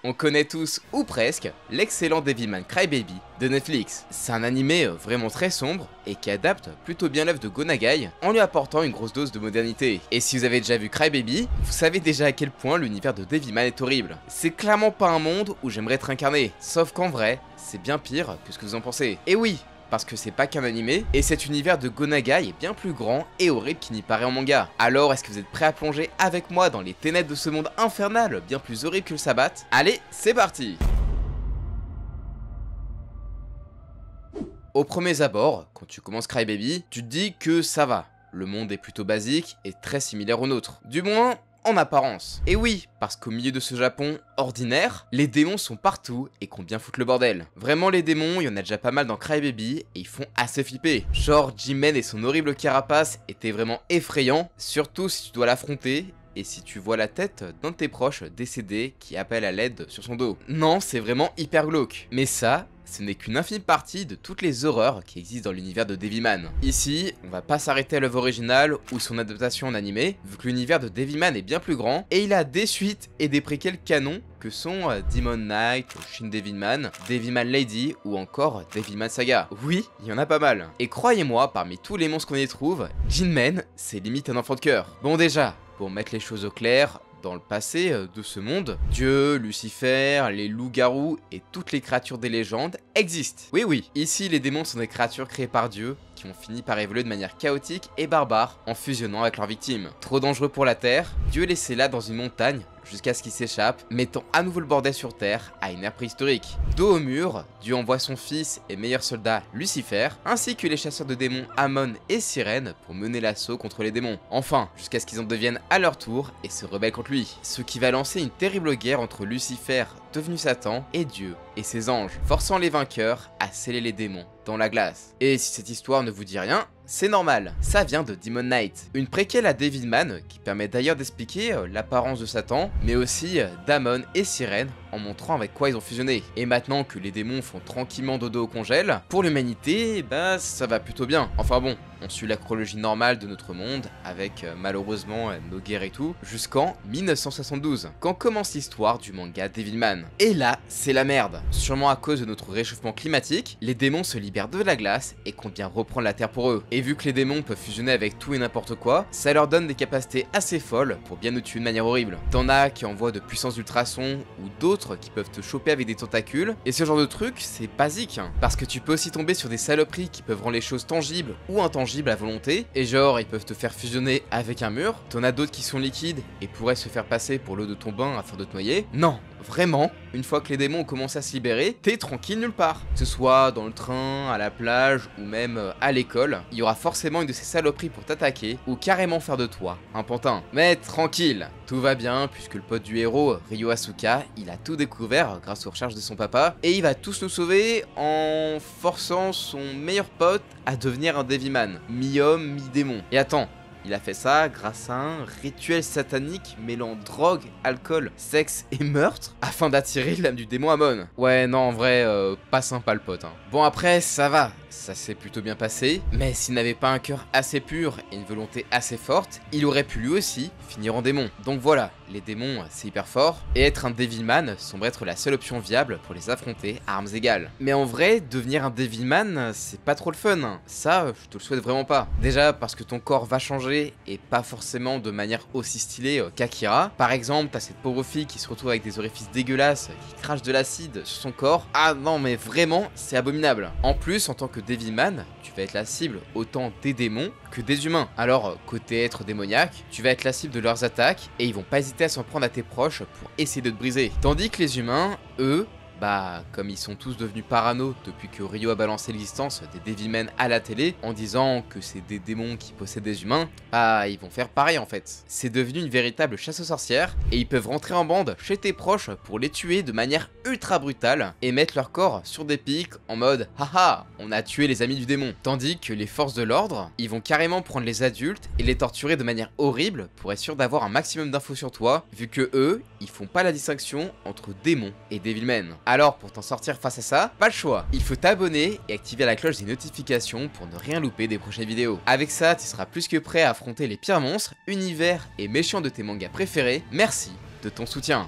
On connaît tous, ou presque, l'excellent Devilman Crybaby de Netflix. C'est un animé vraiment très sombre et qui adapte plutôt bien l'œuvre de Go Nagai en lui apportant une grosse dose de modernité. Et si vous avez déjà vu Crybaby, vous savez déjà à quel point l'univers de Devilman est horrible. C'est clairement pas un monde où j'aimerais être incarné, sauf qu'en vrai, c'est bien pire que ce que vous en pensez. Et oui, parce que c'est pas qu'un animé, et cet univers de Go Nagai est bien plus grand et horrible qu'il n'y paraît en manga. Alors est-ce que vous êtes prêts à plonger avec moi dans les ténèbres de ce monde infernal, bien plus horrible que le sabbat? Allez, c'est parti! Au premier abord, quand tu commences Crybaby, tu te dis que ça va. Le monde est plutôt basique et très similaire au nôtre. Du moins, en apparence. Et oui, parce qu'au milieu de ce Japon ordinaire, les démons sont partout et qu'on bien foutre le bordel. Vraiment les démons, il y en a déjà pas mal dans Crybaby et ils font assez flipper. Genre Jimen et son horrible carapace étaient vraiment effrayants, surtout si tu dois l'affronter et si tu vois la tête d'un de tes proches décédé qui appelle à l'aide sur son dos. Non, c'est vraiment hyper glauque. Mais ça, ce n'est qu'une infime partie de toutes les horreurs qui existent dans l'univers de Devilman. Ici, on va pas s'arrêter à l'œuvre originale ou son adaptation en animé, vu que l'univers de Devilman est bien plus grand, et il a des suites et des préquels canons que sont Demon Knight, Shin Devilman, Devilman Lady ou encore Devilman Saga. Oui, il y en a pas mal. Et croyez-moi, parmi tous les monstres qu'on y trouve, Jinmen, c'est limite un enfant de cœur. Bon déjà, pour mettre les choses au clair, dans le passé de ce monde, Dieu, Lucifer, les loups-garous et toutes les créatures des légendes existent. Oui, ici les démons sont des créatures créées par Dieu qui ont fini par évoluer de manière chaotique et barbare en fusionnant avec leurs victimes. Trop dangereux pour la Terre, Dieu laissait là dans une montagne jusqu'à ce qu'il s'échappe, mettant à nouveau le bordel sur Terre à une ère préhistorique. Dos au mur, Dieu envoie son fils et meilleur soldat Lucifer, ainsi que les chasseurs de démons Ammon et Sirène pour mener l'assaut contre les démons. Enfin, jusqu'à ce qu'ils en deviennent à leur tour et se rebellent contre lui. Ce qui va lancer une terrible guerre entre Lucifer, devenu Satan, et Dieu et ses anges, forçant les vainqueurs à sceller les démons dans la glace. Et si cette histoire ne vous dit rien, c'est normal, ça vient de Demon Knight, une préquelle à Devilman qui permet d'ailleurs d'expliquer l'apparence de Satan, mais aussi d'Ammon et Sirène en montrant avec quoi ils ont fusionné. Et maintenant que les démons font tranquillement dodo au congèle, pour l'humanité, bah ça va plutôt bien. Enfin bon, on suit la chronologie normale de notre monde, avec malheureusement nos guerres et tout, jusqu'en 1972, quand commence l'histoire du manga Devilman. Et là, c'est la merde. Sûrement à cause de notre réchauffement climatique, les démons se libèrent de la glace et comptent bien reprendre la terre pour eux. Et vu que les démons peuvent fusionner avec tout et n'importe quoi, ça leur donne des capacités assez folles pour bien nous tuer de manière horrible. T'en as qui envoient de puissants ultrasons, ou d'autres qui peuvent te choper avec des tentacules, et ce genre de truc, c'est basique, parce que tu peux aussi tomber sur des saloperies qui peuvent rendre les choses tangibles ou intangibles à volonté, et genre ils peuvent te faire fusionner avec un mur. T'en as d'autres qui sont liquides et pourraient se faire passer pour l'eau de ton bain afin de te noyer. Non, vraiment, une fois que les démons ont commencé à se libérer, t'es tranquille nulle part. Que ce soit dans le train, à la plage ou même à l'école, il y aura forcément une de ces saloperies pour t'attaquer ou carrément faire de toi un pantin. Mais tranquille, tout va bien puisque le pote du héros, Ryo Asuka, il a tout découvert grâce aux recherches de son papa et il va tous nous sauver en forçant son meilleur pote à devenir un Devilman, mi-homme, mi-démon. Et attends, il a fait ça grâce à un rituel satanique mêlant drogue, alcool, sexe et meurtre afin d'attirer l'âme du démon Ammon. Ouais, non, en vrai, pas sympa le pote. Bon, après, ça va, ça s'est plutôt bien passé, mais s'il n'avait pas un cœur assez pur et une volonté assez forte, il aurait pu lui aussi finir en démon. Donc voilà, les démons, c'est hyper fort, et être un Devilman semble être la seule option viable pour les affronter à armes égales. Mais en vrai, devenir un Devilman, c'est pas trop le fun. Ça, je te le souhaite vraiment pas. Déjà parce que ton corps va changer, et pas forcément de manière aussi stylée qu'Akira. Par exemple, t'as cette pauvre fille qui se retrouve avec des orifices dégueulasses, qui crache de l'acide sur son corps. Ah non mais vraiment, c'est abominable. En plus, en tant que Devilman, tu vas être la cible autant des démons que des humains. Alors, côté être démoniaque, tu vas être la cible de leurs attaques, et ils vont pas hésiter à s'en prendre à tes proches pour essayer de te briser. Tandis que les humains, eux, bah, comme ils sont tous devenus parano depuis que Ryo a balancé l'existence des Devilmen à la télé en disant que c'est des démons qui possèdent des humains, bah ils vont faire pareil en fait. C'est devenu une véritable chasse aux sorcières et ils peuvent rentrer en bande chez tes proches pour les tuer de manière ultra brutale et mettre leur corps sur des pics en mode haha, on a tué les amis du démon. Tandis que les forces de l'ordre, ils vont carrément prendre les adultes et les torturer de manière horrible pour être sûr d'avoir un maximum d'infos sur toi, vu que eux, ils font pas la distinction entre démons et Devilmen. Alors pour t'en sortir face à ça, pas le choix, il faut t'abonner et activer la cloche des notifications pour ne rien louper des prochaines vidéos. Avec ça, tu seras plus que prêt à affronter les pires monstres, univers et méchants de tes mangas préférés. Merci de ton soutien.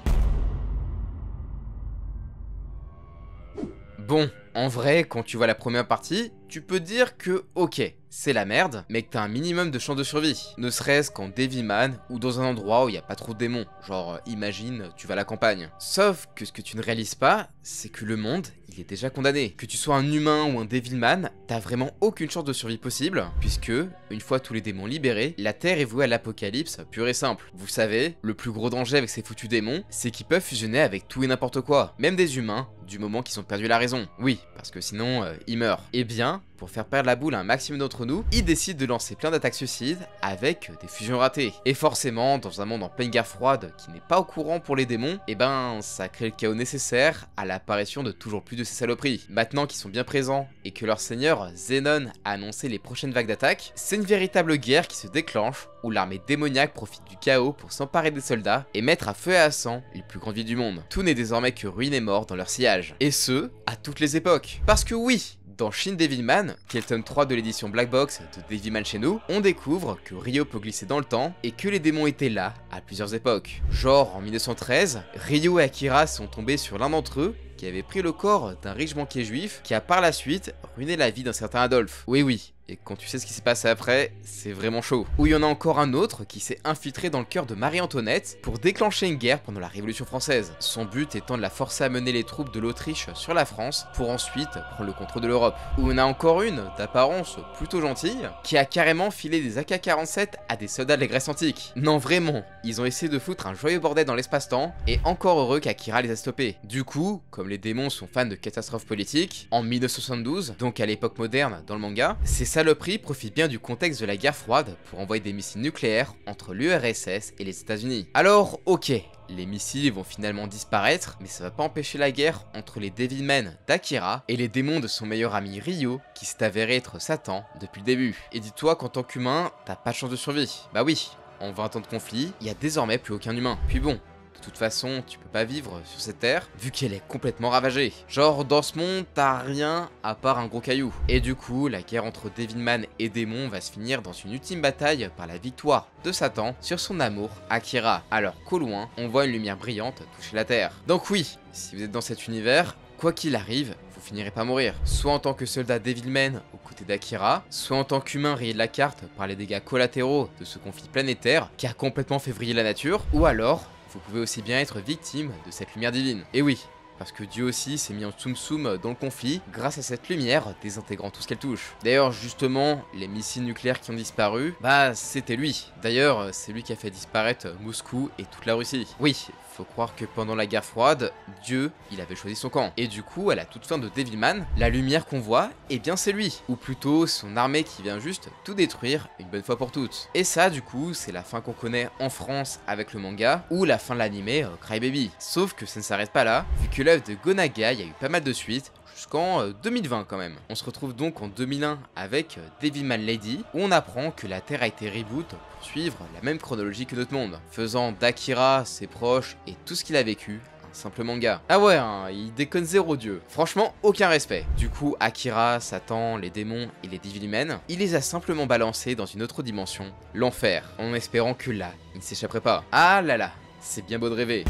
Bon, en vrai, quand tu vois la première partie, tu peux dire que ok, c'est la merde, mais que t'as un minimum de chance de survie. Ne serait-ce qu'en Devilman ou dans un endroit où il n'y a pas trop de démons. Genre, imagine, tu vas à la campagne. Sauf que ce que tu ne réalises pas, c'est que le monde, il est déjà condamné. Que tu sois un humain ou un Devilman, t'as vraiment aucune chance de survie possible, puisque, une fois tous les démons libérés, la Terre est vouée à l'apocalypse pur et simple. Vous savez, le plus gros danger avec ces foutus démons, c'est qu'ils peuvent fusionner avec tout et n'importe quoi, même des humains, du moment qu'ils ont perdu la raison. Oui, parce que sinon, ils meurent. Eh bien, pour faire perdre la boule à un maximum d'entre nous, ils décident de lancer plein d'attaques suicides avec des fusions ratées. Et forcément, dans un monde en pleine guerre froide qui n'est pas au courant pour les démons, eh ben, ça crée le chaos nécessaire à l'apparition de toujours plus de ces saloperies. Maintenant qu'ils sont bien présents et que leur seigneur, Zenon, a annoncé les prochaines vagues d'attaques, c'est une véritable guerre qui se déclenche où l'armée démoniaque profite du chaos pour s'emparer des soldats et mettre à feu et à sang les plus grandes villes du monde. Tout n'est désormais que ruine et mort dans leur sillage. Et ce, à toutes les époques. Parce que oui, dans Shin Devilman, qui est le tome 3 de l'édition Black Box de Devilman chez nous, on découvre que Ryo peut glisser dans le temps et que les démons étaient là à plusieurs époques. Genre en 1913, Ryo et Akira sont tombés sur l'un d'entre eux qui avait pris le corps d'un riche banquier juif qui a par la suite ruiné la vie d'un certain Adolphe. Oui, et quand tu sais ce qui s'est passé après, c'est vraiment chaud. Ou il y en a encore un autre qui s'est infiltré dans le cœur de Marie-Antoinette pour déclencher une guerre pendant la Révolution française. Son but étant de la forcer à mener les troupes de l'Autriche sur la France pour ensuite prendre le contrôle de l'Europe. Ou on a encore une, d'apparence plutôt gentille, qui a carrément filé des AK-47 à des soldats de la Grèce antique. Non vraiment, ils ont essayé de foutre un joyeux bordel dans l'espace-temps, et encore heureux qu'Akira les a stoppés. Du coup, comme les démons sont fans de catastrophes politiques, en 1972, donc à l'époque moderne dans le manga, ces saloperies profitent bien du contexte de la guerre froide pour envoyer des missiles nucléaires entre l'URSS et les États-Unis. Alors, ok, les missiles vont finalement disparaître, mais ça va pas empêcher la guerre entre les Devilmen d'Akira et les démons de son meilleur ami Ryo, qui s'est avéré être Satan depuis le début. Et dis-toi qu'en tant qu'humain, t'as pas de chance de survie. Bah oui, en 20 ans de conflit, il y a désormais plus aucun humain. Puis bon, de toute façon, tu peux pas vivre sur cette terre, vu qu'elle est complètement ravagée. Genre, dans ce monde, t'as rien à part un gros caillou. Et du coup, la guerre entre Devilman et démons va se finir dans une ultime bataille par la victoire de Satan sur son amour, Akira. Alors qu'au loin, on voit une lumière brillante toucher la terre. Donc oui, si vous êtes dans cet univers, quoi qu'il arrive, vous finirez pas mourir. Soit en tant que soldat Devilman aux côtés d'Akira, soit en tant qu'humain rayé de la carte par les dégâts collatéraux de ce conflit planétaire qui a complètement fait vriller la nature, ou alors vous pouvez aussi bien être victime de cette lumière divine. Et oui, parce que Dieu aussi s'est mis en tsum tsum dans le conflit grâce à cette lumière désintégrant tout ce qu'elle touche. D'ailleurs justement, les missiles nucléaires qui ont disparu, bah c'était lui. D'ailleurs c'est lui qui a fait disparaître Moscou et toute la Russie. Oui, faut croire que pendant la guerre froide, Dieu, il avait choisi son camp. Et du coup, à la toute fin de Devilman, la lumière qu'on voit, eh bien c'est lui. Ou plutôt son armée qui vient juste tout détruire une bonne fois pour toutes. Et ça du coup, c'est la fin qu'on connaît en France avec le manga, ou la fin de l'animé Crybaby. Sauf que ça ne s'arrête pas là, vu que l'œuvre de Go Nagai a eu pas mal de suites, jusqu'en 2020 quand même. On se retrouve donc en 2001 avec Devilman Lady, où on apprend que la Terre a été reboot pour suivre la même chronologie que notre monde, faisant d'Akira, ses proches et tout ce qu'il a vécu un simple manga. Ah ouais, hein, il déconne zéro dieu. Franchement, aucun respect. Du coup, Akira, Satan, les démons et les Devilmen, il les a simplement balancés dans une autre dimension, l'enfer, en espérant que là, il ne s'échapperait pas. Ah là là, c'est bien beau de rêver.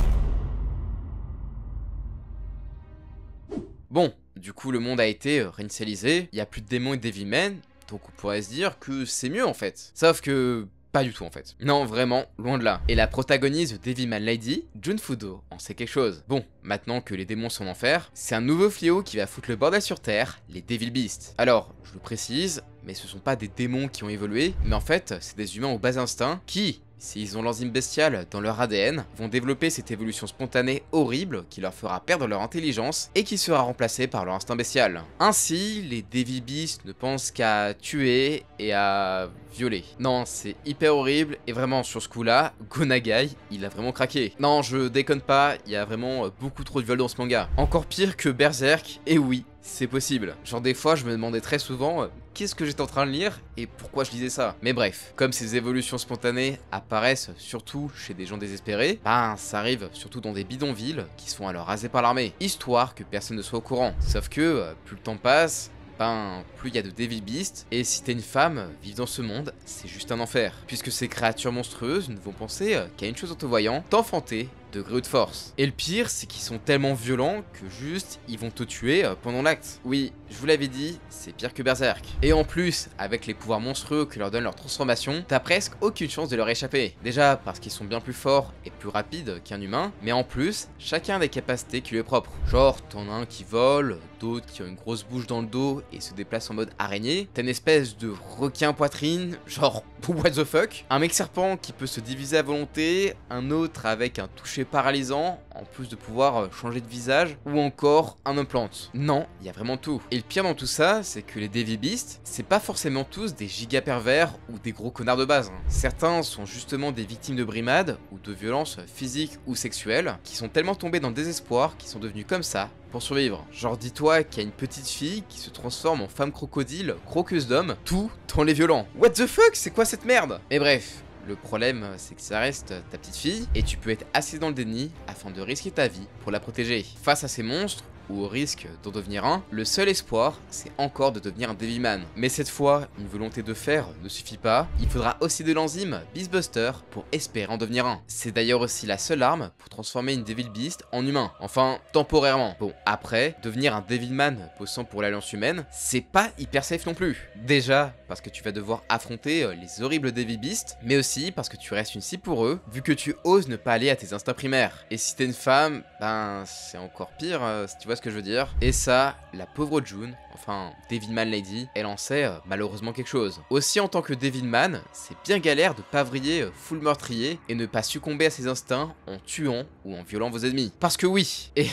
Bon, du coup le monde a été réinitialisé, il n'y a plus de démons et de Devilmen, donc on pourrait se dire que c'est mieux en fait. Sauf que pas du tout en fait. Non vraiment, loin de là. Et la protagoniste de Devilman Lady, Jun Fudo, en sait quelque chose. Bon, maintenant que les démons sont en enfer, c'est un nouveau fléau qui va foutre le bordel sur Terre, les Devil Beasts. Alors, je le précise, mais ce sont pas des démons qui ont évolué, mais en fait, c'est des humains au bas instinct qui, s'ils ont l'enzyme bestiale dans leur ADN, vont développer cette évolution spontanée horrible qui leur fera perdre leur intelligence et qui sera remplacée par leur instinct bestial. Ainsi, les Devil Beasts ne pensent qu'à tuer et à violer. Non, c'est hyper horrible et vraiment sur ce coup-là, Go Nagai, il a vraiment craqué. Non, je déconne pas, il y a vraiment beaucoup trop de viol dans ce manga. Encore pire que Berserk, et oui, c'est possible. Genre des fois, je me demandais très souvent qu'est-ce que j'étais en train de lire et pourquoi je lisais ça. Mais bref, comme ces évolutions spontanées apparaissent surtout chez des gens désespérés, ben ça arrive surtout dans des bidonvilles qui se font alors raser par l'armée, histoire que personne ne soit au courant. Sauf que plus le temps passe, ben plus il y a de Devil Beasts, et si t'es une femme, vivre dans ce monde, c'est juste un enfer. Puisque ces créatures monstrueuses ne vont penser qu'à une chose en te voyant, t'enfanter degré ou de force. Et le pire, c'est qu'ils sont tellement violents que juste, ils vont te tuer pendant l'acte. Oui, je vous l'avais dit, c'est pire que Berserk. Et en plus, avec les pouvoirs monstrueux que leur donne leur transformation, t'as presque aucune chance de leur échapper. Déjà parce qu'ils sont bien plus forts et plus rapides qu'un humain, mais en plus, chacun a des capacités qui lui est propre. Genre, t'en as un qui vole, d'autres qui ont une grosse bouche dans le dos et se déplacent en mode araignée, t'as une espèce de requin poitrine, genre what the fuck, un mec serpent qui peut se diviser à volonté, un autre avec un toucher paralysant, en plus de pouvoir changer de visage, ou encore un homme plante. Non, il y a vraiment tout. Et le pire dans tout ça, c'est que les Devil Beasts, c'est pas forcément tous des giga pervers ou des gros connards de base. Certains sont justement des victimes de brimades ou de violences physiques ou sexuelles, qui sont tellement tombés dans le désespoir qu'ils sont devenus comme ça pour survivre. Genre dis-toi qu'il y a une petite fille qui se transforme en femme crocodile, croqueuse d'homme, tout en les violant. What the fuck, c'est quoi cette merde? Et bref. Le problème, c'est que ça reste ta petite fille, et tu peux être assez dans le déni afin de risquer ta vie pour la protéger. Face à ces monstres, ou au risque d'en devenir un, le seul espoir, c'est encore de devenir un Devilman. Mais cette fois, une volonté de faire ne suffit pas, il faudra aussi de l'enzyme Beastbuster pour espérer en devenir un. C'est d'ailleurs aussi la seule arme pour transformer une Devil Beast en humain, enfin, temporairement. Bon, après, devenir un Devilman bossant pour l'Alliance humaine, c'est pas hyper safe non plus. Déjà, parce que tu vas devoir affronter les horribles Devil Beasts, mais aussi parce que tu restes une cible pour eux, vu que tu oses ne pas aller à tes instincts primaires. Et si t'es une femme, ben, c'est encore pire, si tu vois ce que je veux dire. Et ça, la pauvre June, enfin Devilman Lady, elle en sait malheureusement quelque chose. Aussi en tant que Devilman, c'est bien galère de pas vriller full meurtrier et ne pas succomber à ses instincts en tuant ou en violant vos ennemis. Parce que oui, et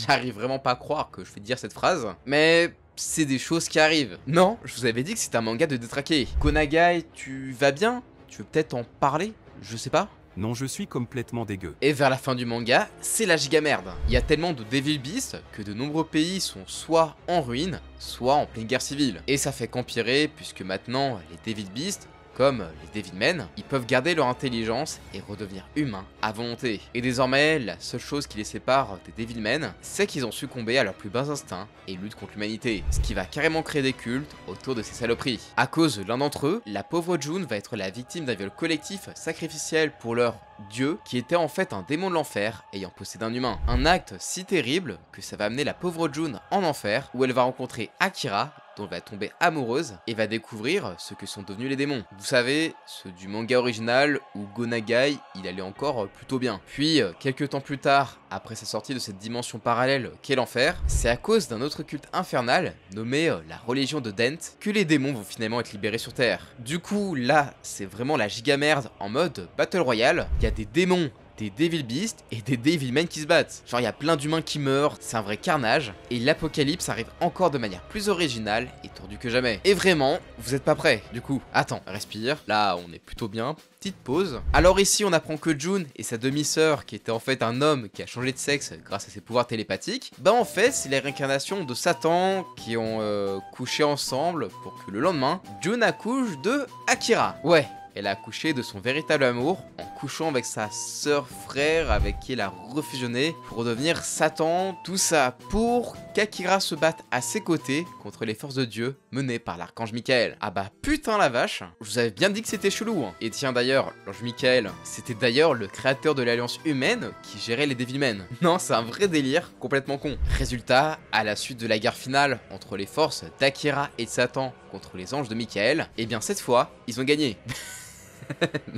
j'arrive vraiment pas à croire que je vais dire cette phrase, mais c'est des choses qui arrivent. Non, je vous avais dit que c'était un manga de détraqué. Konagai, tu vas bien? Tu veux peut-être en parler? Je sais pas. Non, je suis complètement dégueu. Et vers la fin du manga, c'est la giga merde. Il y a tellement de Devil Beasts que de nombreux pays sont soit en ruine, soit en pleine guerre civile. Et ça fait qu'empirer puisque maintenant les Devil Beasts, comme les Devilmen, ils peuvent garder leur intelligence et redevenir humains à volonté. Et désormais, la seule chose qui les sépare des Devilmen, c'est qu'ils ont succombé à leurs plus bas instincts et luttent contre l'humanité. Ce qui va carrément créer des cultes autour de ces saloperies. À cause de l'un d'entre eux, la pauvre June va être la victime d'un viol collectif sacrificiel pour leur dieu, qui était en fait un démon de l'enfer ayant possédé un humain. Un acte si terrible que ça va amener la pauvre June en enfer, où elle va rencontrer Akira, dont elle va tomber amoureuse et va découvrir ce que sont devenus les démons. Vous savez, ceux du manga original où Gonagai, il allait encore plutôt bien. Puis, quelques temps plus tard, après sa sortie de cette dimension parallèle qu'est l'enfer, c'est à cause d'un autre culte infernal, nommé la religion de Dent, que les démons vont finalement être libérés sur Terre. Du coup, là, c'est vraiment la giga merde en mode Battle Royale. Il y a des démons, des Devil Beasts et des Devilmen qui se battent. Genre il y a plein d'humains qui meurent, c'est un vrai carnage, et l'apocalypse arrive encore de manière plus originale et tordue que jamais. Et vraiment, vous êtes pas prêts, du coup. Attends, respire, là on est plutôt bien, petite pause. Alors ici on apprend que June et sa demi-sœur, qui était en fait un homme qui a changé de sexe grâce à ses pouvoirs télépathiques, bah en fait c'est la réincarnation de Satan qui ont couché ensemble pour que le lendemain, June accouche de Akira. Ouais. Elle a accouché de son véritable amour en couchant avec sa sœur frère avec qui elle a refusionné pour redevenir Satan. Tout ça pour qu'Akira se batte à ses côtés contre les forces de Dieu menées par l'archange Michael. Ah bah putain la vache, je vous avais bien dit que c'était chelou hein. Et tiens d'ailleurs, l'ange Michael, c'était d'ailleurs le créateur de l'Alliance humaine qui gérait les Devilmen. Non, c'est un vrai délire complètement con. Résultat, à la suite de la guerre finale entre les forces d'Akira et de Satan contre les anges de Michael, et bien cette fois, ils ont gagné.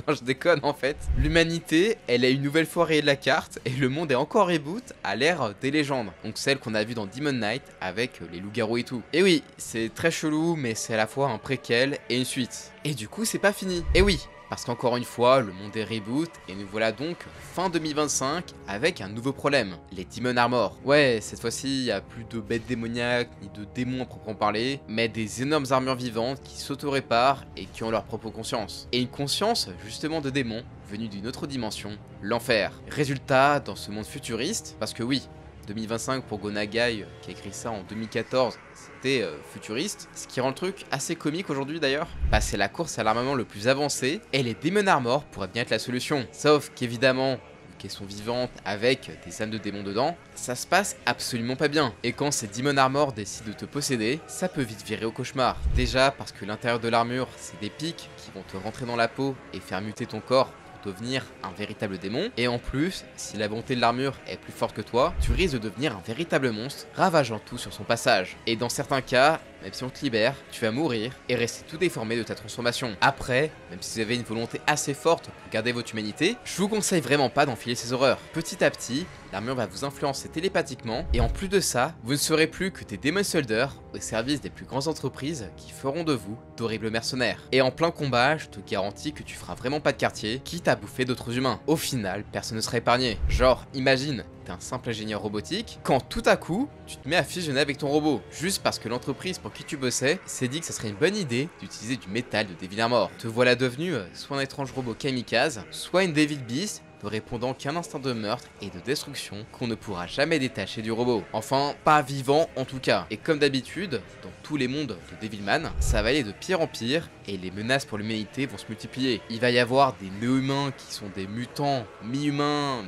Non, je déconne en fait. L'humanité, elle a une nouvelle fois rayé de la carte et le monde est encore reboot à l'ère des légendes. Donc celle qu'on a vue dans Demon Knight avec les loups-garous et tout. Et oui, c'est très chelou, mais c'est à la fois un préquel et une suite. Et du coup, c'est pas fini. Et oui, parce qu'encore une fois, le monde est reboot et nous voilà donc fin 2025 avec un nouveau problème, les Demon Armor. Ouais, cette fois-ci, il n'y a plus de bêtes démoniaques ni de démons à proprement parler, mais des énormes armures vivantes qui s'auto-réparent et qui ont leur propre conscience. Et une conscience justement de démons venus d'une autre dimension, l'enfer. Résultat, dans ce monde futuriste, parce que oui, 2025 pour Gonagai qui a écrit ça en 2014, c'était futuriste. Ce qui rend le truc assez comique aujourd'hui d'ailleurs, bah c'est la course à l'armement le plus avancé et les Demon Armor pourraient bien être la solution. Sauf qu'évidemment, vu qu'elles sont vivantes avec des âmes de démons dedans, ça se passe absolument pas bien. Et quand ces Demon Armor décident de te posséder, ça peut vite virer au cauchemar. Déjà parce que l'intérieur de l'armure, c'est des pics qui vont te rentrer dans la peau et faire muter ton corps devenir un véritable démon, et en plus, si la bonté de l'armure est plus forte que toi, tu risques de devenir un véritable monstre, ravageant tout sur son passage. Et dans certains cas, même si on te libère, tu vas mourir et rester tout déformé de ta transformation. Après, même si vous avez une volonté assez forte pour garder votre humanité, je vous conseille vraiment pas d'enfiler ces horreurs. Petit à petit, l'armure va vous influencer télépathiquement, et en plus de ça, vous ne serez plus que des Demon Soldiers au service des plus grandes entreprises qui feront de vous d'horribles mercenaires. Et en plein combat, je te garantis que tu feras vraiment pas de quartier, quitte à bouffer d'autres humains. Au final, personne ne sera épargné. Genre, imagine, t'es un simple ingénieur robotique, quand tout à coup, tu te mets à fusionner avec ton robot, juste parce que l'entreprise pour qui tu bossais s'est dit que ça serait une bonne idée d'utiliser du métal de Devil Armor. Te voilà devenu soit un étrange robot kamikaze, soit une Devil Beast, ne répondant qu'un instinct de meurtre et de destruction qu'on ne pourra jamais détacher du robot. Enfin, pas vivant en tout cas. Et comme d'habitude, dans tous les mondes de Devilman, ça va aller de pire en pire et les menaces pour l'humanité vont se multiplier. Il va y avoir des néo-humains qui sont des mutants, mi-humains,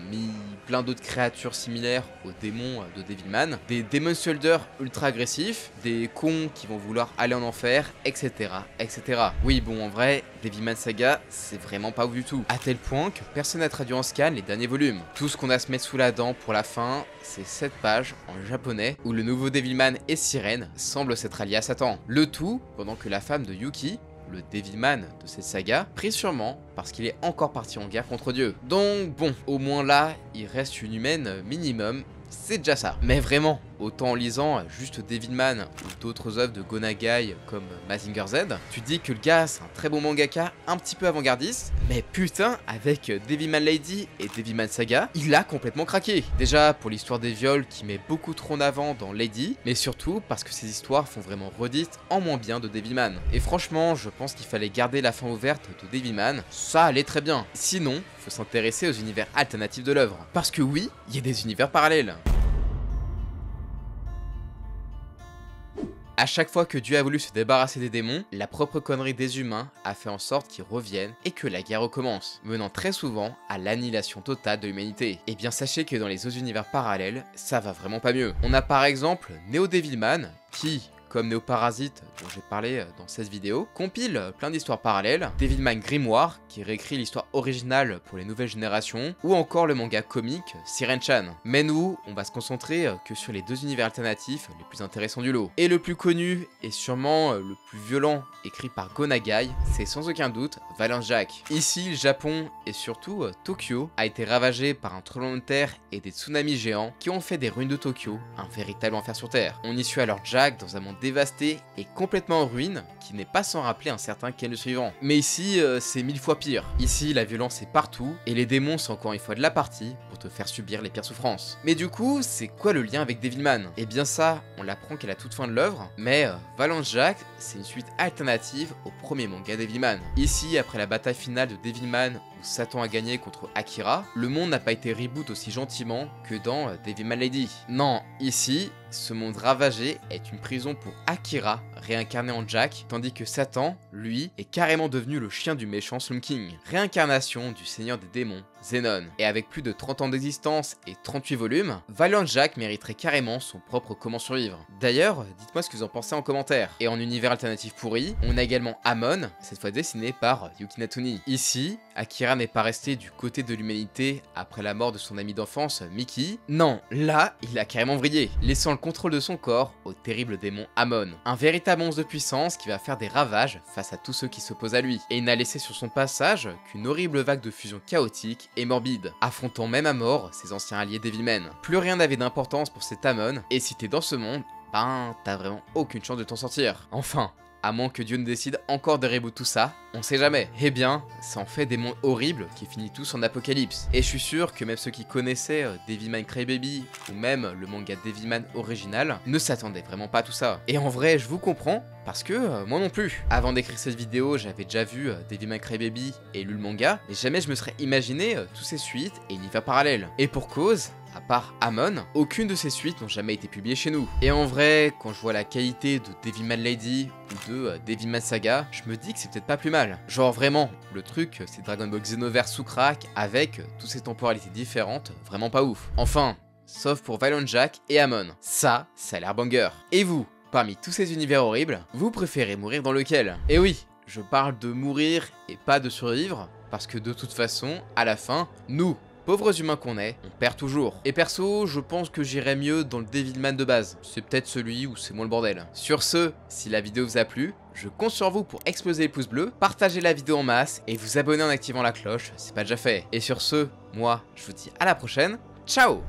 plein d'autres créatures similaires aux démons de Devilman, des Demon Soldiers ultra agressifs, des cons qui vont vouloir aller en enfer, etc. etc. Oui bon, en vrai, Devilman Saga, c'est vraiment pas ouf du tout. À tel point que personne n'a traduit en scan les derniers volumes. Tout ce qu'on a à se mettre sous la dent pour la fin, c'est 7 pages en japonais où le nouveau Devilman et Sirène semblent s'être alliés à Satan. Le tout pendant que la femme de Yuki, le Devilman de cette saga, prie sûrement parce qu'il est encore parti en guerre contre Dieu. Donc bon, au moins là, il reste une humaine minimum, c'est déjà ça. Mais vraiment, autant en lisant juste Devilman ou d'autres œuvres de Go Nagai comme Mazinger Z, tu te dis que le gars c'est un très bon mangaka, un petit peu avant-gardiste, mais putain, avec Devilman Lady et Devilman Saga, il a complètement craqué. Déjà pour l'histoire des viols qui met beaucoup trop en avant dans Lady, mais surtout parce que ces histoires font vraiment redite en moins bien de Devilman. Et franchement, je pense qu'il fallait garder la fin ouverte de Devilman, ça allait très bien. Sinon, faut s'intéresser aux univers alternatifs de l'œuvre. Parce que oui, il y a des univers parallèles. À chaque fois que Dieu a voulu se débarrasser des démons, la propre connerie des humains a fait en sorte qu'ils reviennent et que la guerre recommence, menant très souvent à l'annihilation totale de l'humanité. Et bien sachez que dans les autres univers parallèles, ça va vraiment pas mieux. On a par exemple Neo Devilman qui, comme Néoparasite dont j'ai parlé dans cette vidéo, compile plein d'histoires parallèles, Devilman Grimoire qui réécrit l'histoire originale pour les nouvelles générations, ou encore le manga comique Siren-chan. Mais nous, on va se concentrer que sur les deux univers alternatifs les plus intéressants du lot. Et le plus connu, et sûrement le plus violent, écrit par Go Nagai, c'est sans aucun doute Valiant Jack. Ici, le Japon, et surtout Tokyo, a été ravagé par un tremblement de terre et des tsunamis géants qui ont fait des ruines de Tokyo un véritable enfer sur terre. On y suit alors Jack dans un monde dévasté et complètement en ruine, qui n'est pas sans rappeler un certain Ken le suivant. Mais ici, c'est 1000 fois pire. Ici, la violence est partout, et les démons sont encore une fois de la partie pour te faire subir les pires souffrances. Mais du coup, c'est quoi le lien avec Devilman? Eh bien ça, on l'apprend qu'à la toute fin de l'œuvre, mais Valiant Jack, c'est une suite alternative au premier manga Devilman. Ici, après la bataille finale de Devilman, où Satan a gagné contre Akira, le monde n'a pas été reboot aussi gentiment que dans Devilman Lady. Non, ici, ce monde ravagé est une prison pour Akira, réincarné en Jack, tandis que Satan, lui, est carrément devenu le chien du méchant Slum King, réincarnation du seigneur des démons, Zenon. Et avec plus de 30 ans d'existence et 38 volumes, Valiant Jack mériterait carrément son propre Comment survivre. D'ailleurs, dites-moi ce que vous en pensez en commentaire. Et en univers alternatif pourri, on a également Amon, cette fois dessiné par Yuki Natuni. Ici, Akira n'est pas resté du côté de l'humanité après la mort de son ami d'enfance, Mickey. Non, là, il a carrément vrillé, laissant le contrôle de son corps au terrible démon Amon. Un véritable monstre de puissance qui va faire des ravages face à tous ceux qui s'opposent à lui. Et il n'a laissé sur son passage qu'une horrible vague de fusion chaotique et morbide, affrontant même à mort ses anciens alliés Devilman. Plus rien n'avait d'importance pour cet Amon, et si t'es dans ce monde, ben t'as vraiment aucune chance de t'en sortir. Enfin, à moins que Dieu ne décide encore de reboot tout ça, on sait jamais. Eh bien, ça en fait des mondes horribles qui finissent tous en apocalypse. Et je suis sûr que même ceux qui connaissaient Devilman Crybaby ou même le manga Devilman original ne s'attendaient vraiment pas à tout ça. Et en vrai, je vous comprends, parce que moi non plus. Avant d'écrire cette vidéo, j'avais déjà vu Devilman Crybaby et lu le manga, mais jamais je me serais imaginé tous ces suites et univers parallèles. Et pour cause, à part Amon, aucune de ces suites n'ont jamais été publiées chez nous. Et en vrai, quand je vois la qualité de Devilman Lady ou de Devilman Saga, je me dis que c'est peut-être pas plus mal. Genre vraiment, le truc c'est Dragon Ball Xenoverse sous crack avec toutes ces temporalités différentes, vraiment pas ouf. Enfin, sauf pour Valiant Jack et Amon. Ça a l'air banger. Et vous, parmi tous ces univers horribles, vous préférez mourir dans lequel? Et oui, je parle de mourir et pas de survivre, parce que de toute façon, à la fin, nous, pauvres humains qu'on est, on perd toujours. Et perso, je pense que j'irais mieux dans le Devilman de base. C'est peut-être celui où c'est moins le bordel. Sur ce, si la vidéo vous a plu, je compte sur vous pour exploser les pouces bleus, partager la vidéo en masse et vous abonner en activant la cloche, c'est pas déjà fait. Et sur ce, moi, je vous dis à la prochaine, ciao!